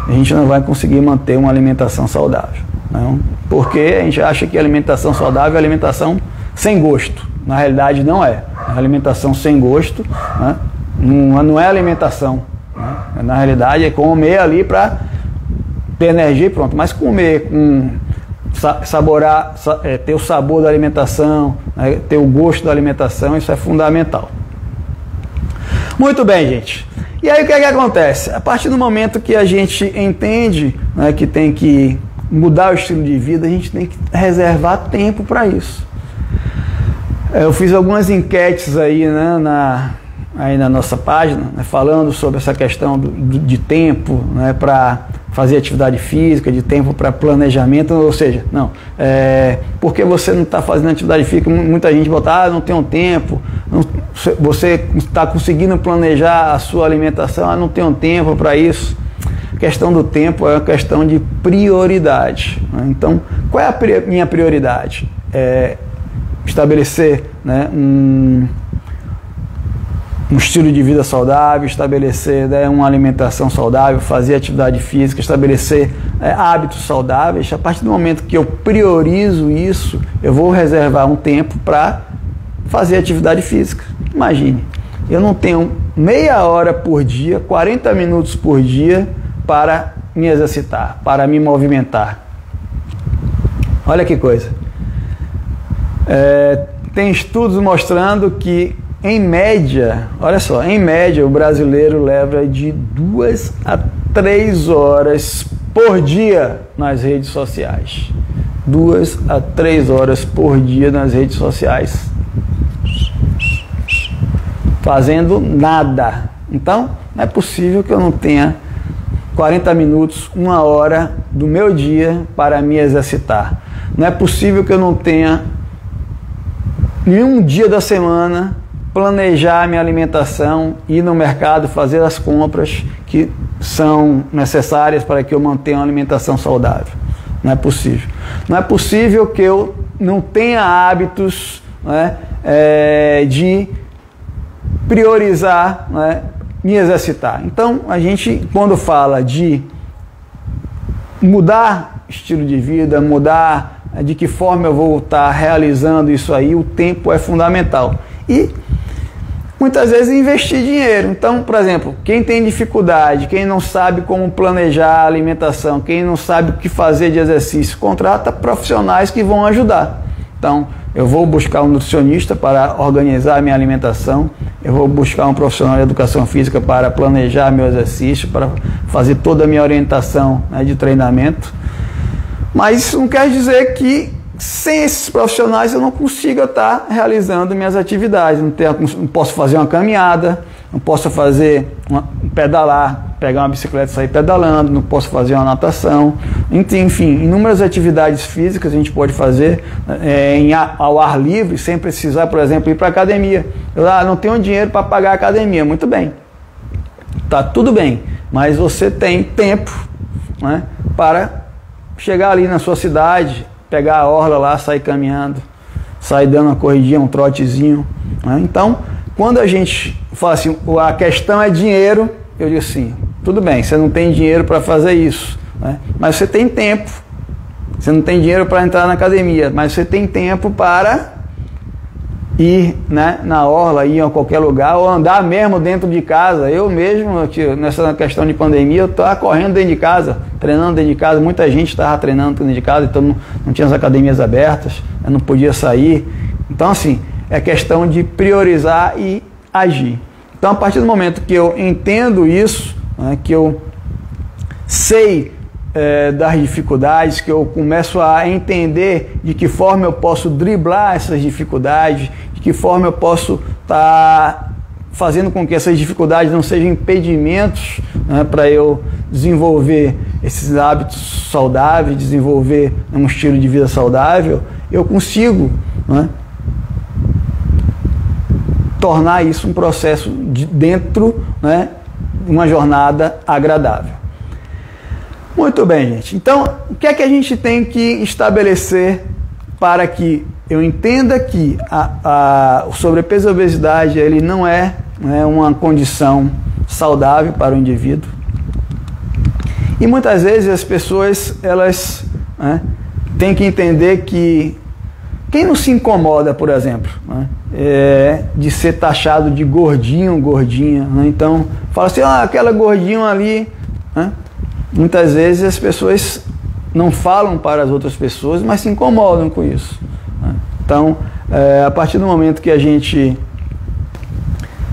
a gente não vai conseguir manter uma alimentação saudável, não? Porque a gente acha que a alimentação saudável é alimentação sem gosto. Na realidade não é. A alimentação sem gosto, né, não é alimentação, né? Na realidade é comer ali para ter energia e pronto. Mas comer, ter o sabor da alimentação, né, ter o gosto da alimentação, isso é fundamental. Muito bem, gente. E aí o que é que acontece? A partir do momento que a gente entende, né, que tem que mudar o estilo de vida, a gente tem que reservar tempo para isso. Eu fiz algumas enquetes aí, né, aí na nossa página, né, falando sobre essa questão de tempo, né, para fazer atividade física, de tempo para planejamento, ou seja, porque você não está fazendo atividade física, muita gente bota, não tenho tempo, você está conseguindo planejar a sua alimentação, não tenho tempo para isso. A questão do tempo é uma questão de prioridade, né? Então, qual é a minha prioridade? Estabelecer, né, um estilo de vida saudável, estabelecer, né, uma alimentação saudável, fazer atividade física, estabelecer hábitos saudáveis. A partir do momento que eu priorizo isso, eu vou reservar um tempo para fazer atividade física. Imagine, eu não tenho meia hora por dia, 40 minutos por dia para me exercitar, para me movimentar. Olha que coisa. Tem estudos mostrando que, em média, olha só, em média o brasileiro leva de 2 a 3 horas por dia nas redes sociais. 2 a 3 horas por dia nas redes sociais. Fazendo nada. Então, não é possível que eu não tenha 40 minutos, 1 hora do meu dia para me exercitar. Não é possível que eu não tenha nenhum dia da semana planejar a minha alimentação, ir no mercado, fazer as compras que são necessárias para que eu mantenha uma alimentação saudável. Não é possível. Não é possível que eu não tenha hábitos, né, de priorizar, né, me exercitar. Então, a gente, quando fala de mudar estilo de vida, mudar de que forma eu vou estar realizando isso aí, o tempo é fundamental. E muitas vezes investir dinheiro. Então, por exemplo, quem tem dificuldade, quem não sabe como planejar a alimentação, quem não sabe o que fazer de exercício, contrata profissionais que vão ajudar. Então, eu vou buscar um nutricionista para organizar a minha alimentação, eu vou buscar um profissional de educação física para planejar meu exercício, para fazer toda a minha orientação, né, de treinamento. Mas isso não quer dizer que sem esses profissionais eu não consiga estar realizando minhas atividades. Não posso fazer uma caminhada, não posso fazer pedalar, pegar uma bicicleta e sair pedalando, não posso fazer uma natação. Enfim, inúmeras atividades físicas a gente pode fazer ao ar livre, sem precisar, por exemplo, ir para a academia. Eu não tenho dinheiro para pagar a academia. Muito bem, tá tudo bem, mas você tem tempo, né, para chegar ali na sua cidade, pegar a orla lá, sair caminhando, sair dando uma corridinha, um trotezinho, né? Então, quando a gente fala assim, a questão é dinheiro, eu digo assim, tudo bem, você não tem dinheiro para fazer isso, né? Mas você tem tempo. Você não tem dinheiro para entrar na academia, mas você tem tempo para ir, né, na orla, ir a qualquer lugar, ou andar mesmo dentro de casa. Eu mesmo, nessa questão de pandemia, eu estava correndo dentro de casa, treinando dentro de casa. Muita gente estava treinando dentro de casa, então não tinha as academias abertas, eu não podia sair. Então, assim, é questão de priorizar e agir. Então, a partir do momento que eu entendo isso, né, que eu sei das dificuldades, que eu começo a entender de que forma eu posso driblar essas dificuldades, de que forma eu posso estar fazendo com que essas dificuldades não sejam impedimentos, né, para eu desenvolver esses hábitos saudáveis, desenvolver um estilo de vida saudável, eu consigo, né, tornar isso um processo dentro, né, de uma jornada agradável. Muito bem, gente. Então, o que é que a gente tem que estabelecer para que eu entenda que o sobrepeso e a obesidade ele não é, né, uma condição saudável para o indivíduo? E muitas vezes as pessoas elas, né, têm que entender que quem não se incomoda, por exemplo, né, de ser taxado de gordinho, gordinha, né? Então, fala assim, aquela gordinha ali, né? Muitas vezes as pessoas não falam para as outras pessoas, mas se incomodam com isso, né? Então, a partir do momento que a gente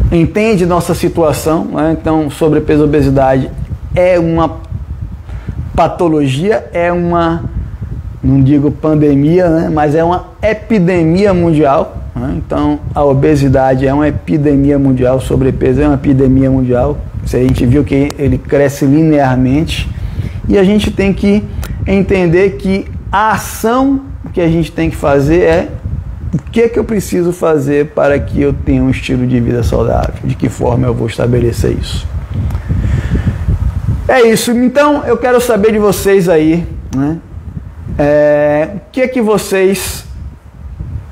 entende nossa situação, né? Então, sobrepeso e obesidade é uma patologia, é uma, não digo pandemia, né? Mas é uma epidemia mundial, né? Então, a obesidade é uma epidemia mundial, o sobrepeso é uma epidemia mundial. A gente viu que ele cresce linearmente e a gente tem que entender que a ação que a gente tem que fazer é o que eu preciso fazer para que eu tenha um estilo de vida saudável, de que forma eu vou estabelecer isso. É isso, então eu quero saber de vocês aí, né? O que vocês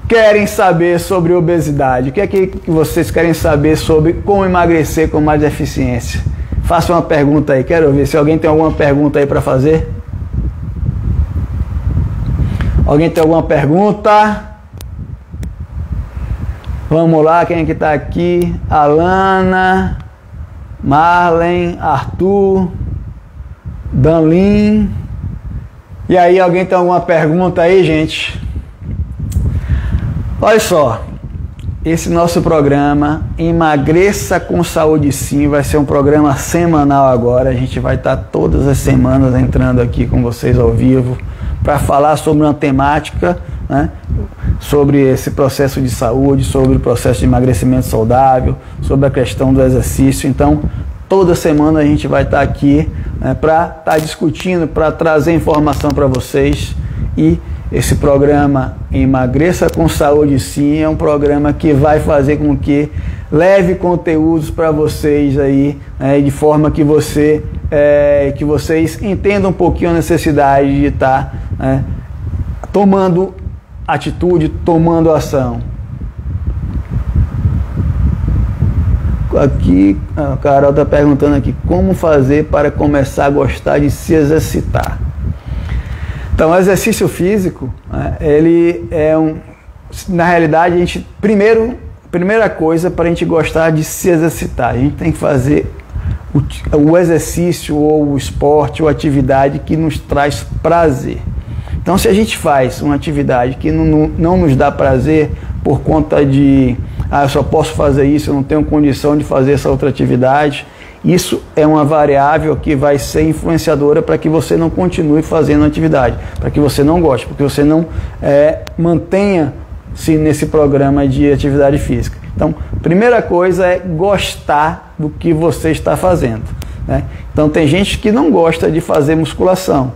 querem saber sobre obesidade? O que é que vocês querem saber sobre como emagrecer com mais eficiência? Faça uma pergunta aí, quero ver se alguém tem alguma pergunta aí para fazer. Alguém tem alguma pergunta? Vamos lá, quem é que está aqui? Alana, Marlen, Arthur, Danlin. E aí, alguém tem alguma pergunta aí, gente? Olha só, esse nosso programa Emagreça com Saúde Sim vai ser um programa semanal agora. A gente vai estar todas as semanas entrando aqui com vocês ao vivo para falar sobre uma temática, né, sobre esse processo de saúde, sobre o processo de emagrecimento saudável, sobre a questão do exercício. Então, toda semana a gente vai estar aqui, né, para estar discutindo, para trazer informação para vocês. E esse programa Emagreça com Saúde Sim é um programa que vai fazer com que leve conteúdos para vocês aí, né, de forma que vocês entendam um pouquinho a necessidade de estar, né, tomando atitude, tomando ação. Aqui, a Carol está perguntando aqui, como fazer para começar a gostar de se exercitar? Então, o exercício físico, né, ele é na realidade, a gente, primeira coisa para a gente gostar de se exercitar, a gente tem que fazer o exercício ou o esporte ou atividade que nos traz prazer. Então, se a gente faz uma atividade que não nos dá prazer por conta de, eu só posso fazer isso, eu não tenho condição de fazer essa outra atividade, isso é uma variável que vai ser influenciadora para que você não continue fazendo a atividade, para que você não goste, porque você não mantenha-se nesse programa de atividade física. Então, primeira coisa é gostar do que você está fazendo, né? Então, tem gente que não gosta de fazer musculação,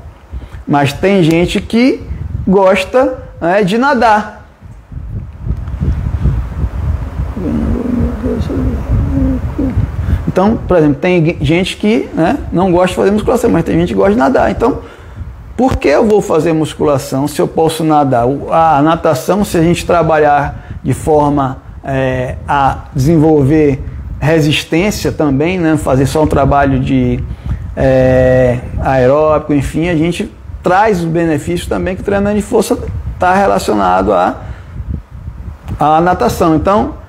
mas tem gente que gosta, né, de nadar. Então, por exemplo, tem gente que, né, não gosta de fazer musculação, mas tem gente que gosta de nadar. Então, por que eu vou fazer musculação se eu posso nadar? A natação, se a gente trabalhar de forma a desenvolver resistência também, né, fazer só um trabalho de aeróbico, enfim, a gente traz os benefícios também que o treinamento de força está relacionado à natação. Então,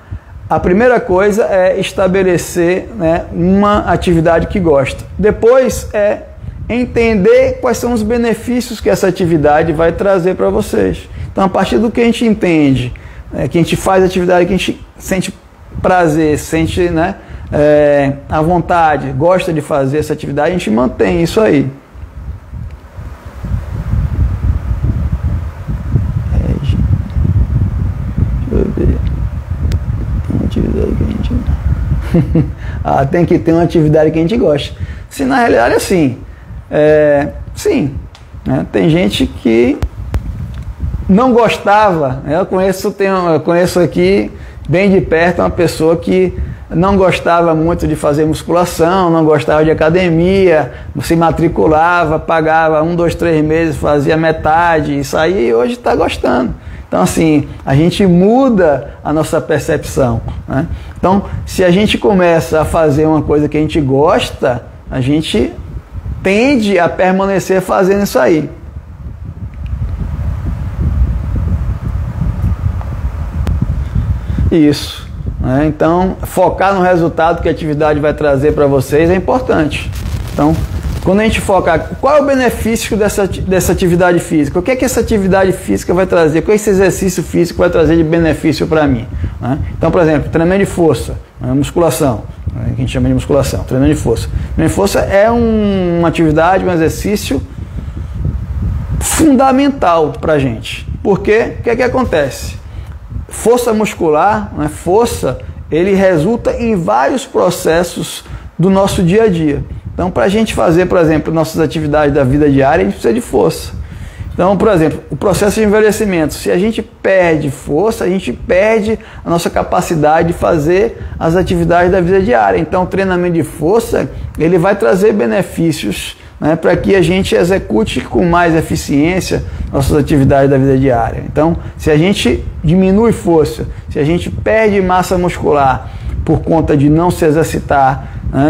a primeira coisa é estabelecer, né, uma atividade que gosta. Depois é entender quais são os benefícios que essa atividade vai trazer para vocês. Então, a partir do que a gente entende, que a gente faz atividade, que a gente sente prazer, sente, né, a vontade, gosta de fazer essa atividade, a gente mantém isso aí. Tem que ter uma atividade que a gente gosta. Se na realidade, assim, sim, né, tem gente que não gostava, né, eu conheço aqui bem de perto uma pessoa que não gostava muito de fazer musculação, não gostava de academia, se matriculava, pagava 1, 2, 3 meses, fazia metade, isso aí hoje está gostando. Então, assim, a gente muda a nossa percepção, né? Então, se a gente começa a fazer uma coisa que a gente gosta, a gente tende a permanecer fazendo isso aí. Isso, né? Então, focar no resultado que a atividade vai trazer para vocês é importante. Então, quando a gente foca, qual é o benefício dessa atividade física? O que é que essa atividade física vai trazer? Qual é esse exercício físico vai trazer de benefício para mim, né? Então, por exemplo, treinamento de força, musculação, né, que a gente chama de musculação, treinamento de força. Treinamento de força é uma atividade, um exercício fundamental para a gente. Porque o que é que acontece? Força muscular, né, força, ele resulta em vários processos do nosso dia a dia. Então, para a gente fazer, por exemplo, nossas atividades da vida diária, a gente precisa de força. Então, por exemplo, o processo de envelhecimento. Se a gente perde força, a gente perde a nossa capacidade de fazer as atividades da vida diária. Então, o treinamento de força, ele vai trazer benefícios, né, para que a gente execute com mais eficiência nossas atividades da vida diária. Então, se a gente diminui força, se a gente perde massa muscular por conta de não se exercitar,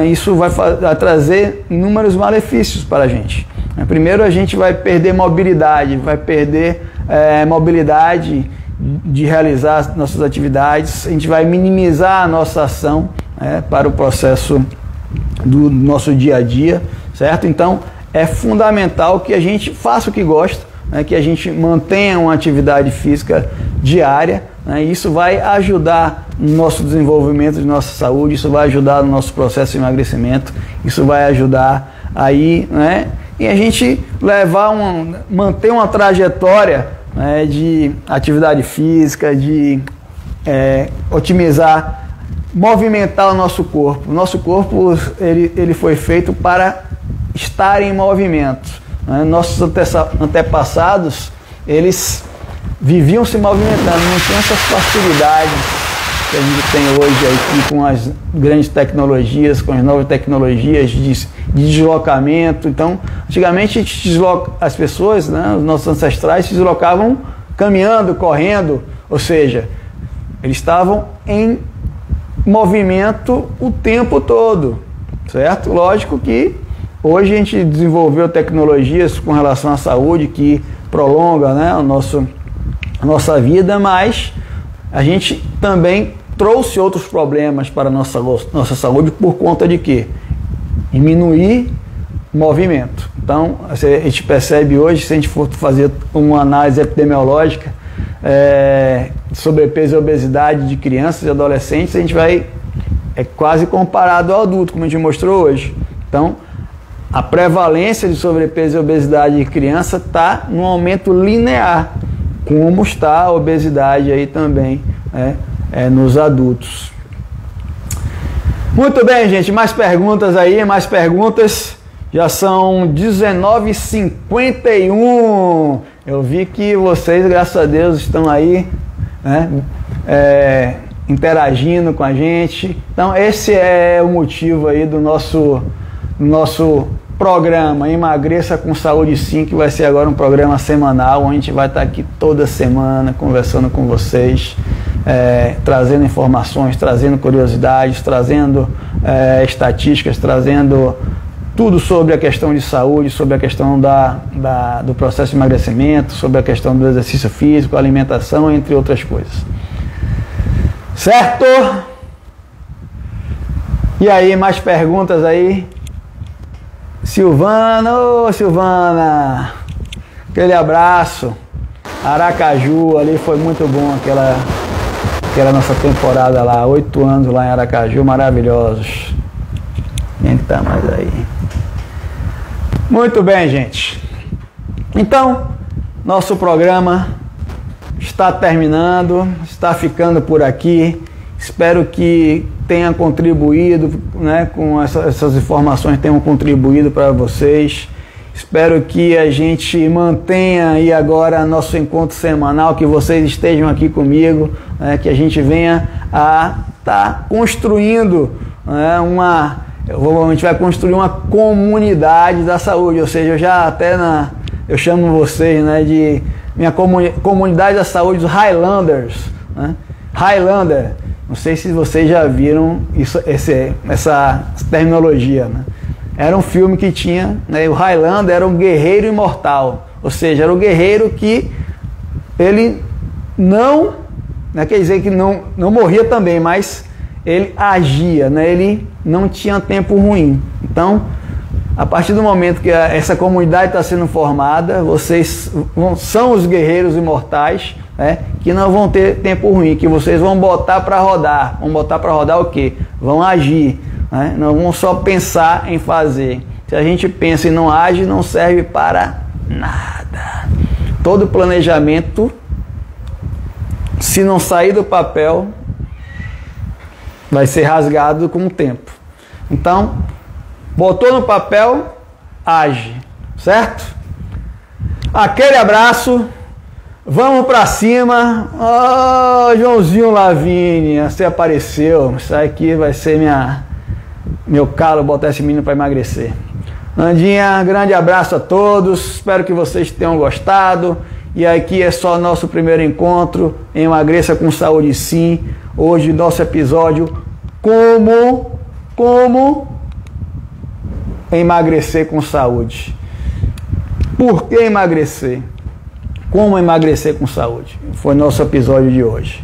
isso vai trazer inúmeros malefícios para a gente. Primeiro, a gente vai perder mobilidade, mobilidade de realizar nossas atividades, a gente vai minimizar a nossa ação, para o processo do nosso dia a dia, certo? Então, é fundamental que a gente faça o que gosta, né, que a gente mantenha uma atividade física diária, né, isso vai ajudar no nosso desenvolvimento de nossa saúde, isso vai ajudar no nosso processo de emagrecimento, isso vai ajudar aí, né, e a gente manter uma trajetória, né, de atividade física, de otimizar, movimentar o nosso corpo. O nosso corpo ele foi feito para estar em movimento, né? Nossos antepassados, eles viviam se movimentando, não tinham essas facilidades que a gente tem hoje aqui com as grandes tecnologias, com as novas tecnologias de deslocamento. Então, antigamente as pessoas, né, os nossos ancestrais se deslocavam caminhando, correndo, ou seja, eles estavam em movimento o tempo todo, certo? Lógico que hoje a gente desenvolveu tecnologias com relação à saúde que prolonga, né, a nossa vida, mas a gente também trouxe outros problemas para a nossa saúde por conta de quê? Diminuir movimento. Então, a gente percebe hoje, se a gente for fazer uma análise epidemiológica, sobrepeso e obesidade de crianças e adolescentes, a gente vai quase comparado ao adulto, como a gente mostrou hoje. Então, a prevalência de sobrepeso e obesidade de criança está num aumento linear, como está a obesidade aí também, né, nos adultos. Muito bem, gente, mais perguntas aí, mais perguntas. Já são 19h51. Eu vi que vocês, graças a Deus, estão aí, né, interagindo com a gente. Então, esse é o motivo aí do nosso programa Emagreça com Saúde Sim, que vai ser agora um programa semanal, onde a gente vai estar aqui toda semana conversando com vocês, trazendo informações, trazendo curiosidades, trazendo estatísticas, trazendo tudo sobre a questão de saúde, sobre a questão do processo de emagrecimento, sobre a questão do exercício físico, alimentação, entre outras coisas. Certo? E aí, mais perguntas aí? Silvana, ô Silvana, aquele abraço. Aracaju, ali foi muito bom aquela nossa temporada lá, 8 anos lá em Aracaju, maravilhosos. Quem tá mais aí? Muito bem, gente. Então, nosso programa está terminando, está ficando por aqui. Espero que tenha contribuído, né, com essas informações tenham contribuído para vocês. Espero que a gente mantenha aí agora nosso encontro semanal, que vocês estejam aqui comigo, né, que a gente venha a estar construindo, né, a gente vai construir uma comunidade da saúde, ou seja, eu chamo vocês, né, de minha comunidade da saúde, os Highlanders, né? Highlander, não sei se vocês já viram essa terminologia, né? Era um filme que tinha, né, o Highlander era um guerreiro imortal, ou seja, era um guerreiro que ele não quer dizer que não morria também, mas ele agia, né? Ele não tinha tempo ruim. Então, a partir do momento que essa comunidade está sendo formada, vocês são os guerreiros imortais, né, que não vão ter tempo ruim, que vocês vão botar para rodar. Vão botar para rodar o quê? Vão agir, né? Não vão só pensar em fazer. Se a gente pensa e não age, não serve para nada. Todo planejamento, se não sair do papel, vai ser rasgado com o tempo. Então, botou no papel, age, certo? Aquele abraço, vamos pra cima. Oh, Joãozinho Lavínia, você apareceu. Isso aqui vai ser meu calo, botar esse menino para emagrecer. Nandinha, grande abraço a todos, espero que vocês tenham gostado. E aqui é só nosso primeiro encontro, Emagreça com Saúde Sim. Hoje nosso episódio, como emagrecer com saúde. Por que emagrecer? Como emagrecer com saúde? Foi nosso episódio de hoje.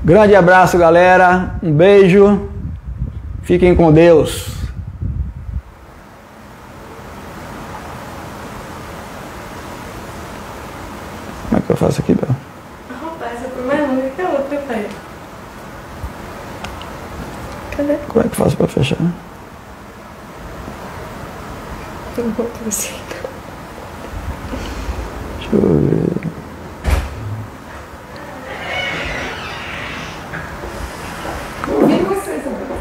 Grande abraço, galera. Um beijo. Fiquem com Deus. que eu faço aqui, Bel? Rapaz, essa foi mais longa que a outra, pai. Cadê? Como é que eu faço pra fechar? Não vou conseguir. Deixa eu ver. Ouvi você, Isabel.